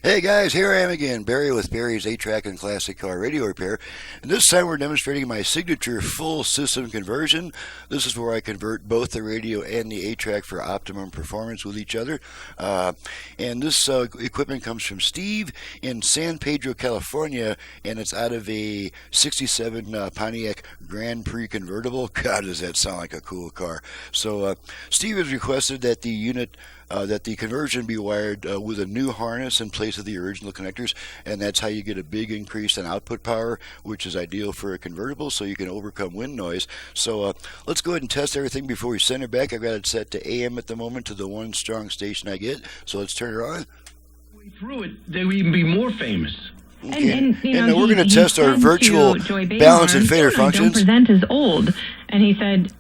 Hey guys, here I am again, Barry with Barry's 8-Track and Classic Car Radio Repair. And this time we're demonstrating my signature full system conversion. This is where I convert both the radio and the 8-Track for optimum performance with each other. And this equipment comes from Steve in San Pedro, California, and it's out of a 67 Pontiac Grand Prix convertible. God, does that sound like a cool car. So Steve has requested that the unit that the conversion be wired with a new harness in place of the original connectors, and that's how you get a big increase in output power, which is ideal for a convertible, so you can overcome wind noise. So let's go ahead and test everything before we send it back. I've got it set to AM at the moment, to the one strong station I get, so let's turn it on. Through it, they would even be more famous. Okay. And we're going to test our virtual balance and fader functions. Don't present as old, and he said,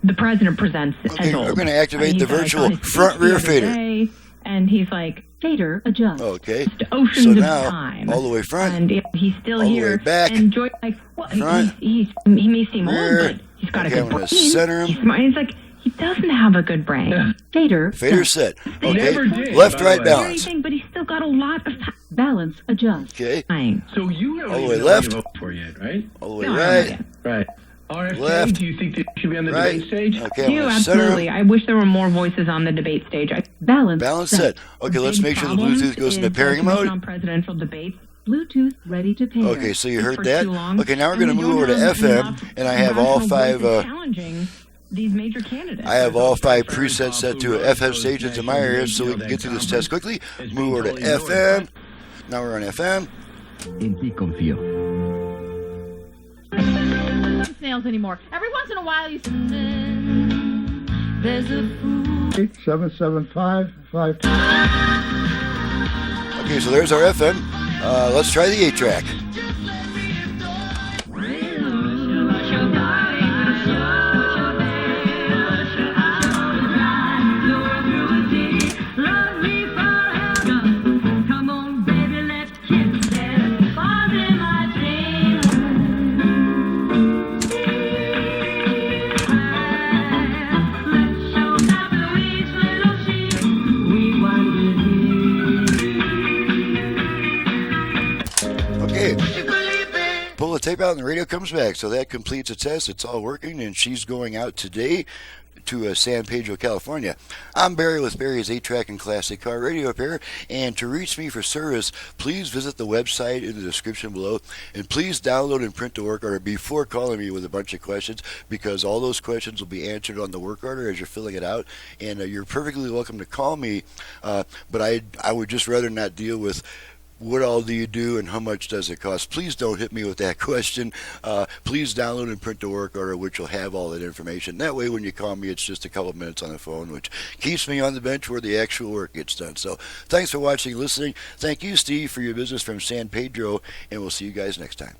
the president presents as old. We're going to activate the virtual front-rear fader. And he's like, fader adjust. Okay. Oceans so of now, time. all the way front. And he's still all here. The way back. And Joy, like, what? Front. He may seem rear. old, but he's got Okay, a I'm good going brain. to center him. He's smart. He's like, he doesn't have a good brain. Yeah. Fader set. Okay. Never did, Left, by right, the way. balance. But he's still got a lot of balance adjust. Okay. So you don't All the even way know left. what you vote for yet, right? All the way No, right. Right. RFK, Left. do you think they should be on the Right. debate stage? Okay, I'm You going to center absolutely. him. I wish there were more voices on the debate stage. Balance set. Okay, let's make sure the Bluetooth goes into pairing mode. On presidential debates, Bluetooth ready to pair. Okay, so you heard For that. too long, Okay, now we're going and to we move over don't to have FM, enough and I have all rational five. voices challenging these major candidates. I have all 5 presets set to FM stations in my area, so we can get through this test quickly. Move over to FM. Now we're on FM. En ti confío. Snails anymore. Every once in a while you there's a 775. Okay, so there's our FM. Let's try the 8-Track. Okay, pull the tape out and the radio comes back. So that completes the test. It's all working, and she's going out today to San Pedro, California. I'm Barry with Barry's 8-Track and Classic Car Radio Repair, and to reach me for service, please visit the website in the description below, and please download and print the work order before calling me with a bunch of questions, because all those questions will be answered on the work order as you're filling it out, and you're perfectly welcome to call me, but I would just rather not deal with what all do you do and how much does it cost. Please don't hit me with that question. Please download and print the work order, which will have all that information. That way when you call me, it's just a couple minutes on the phone, which keeps me on the bench where the actual work gets done. So thanks for watching and listening. Thank you, Steve, for your business from San Pedro, and we'll see you guys next time.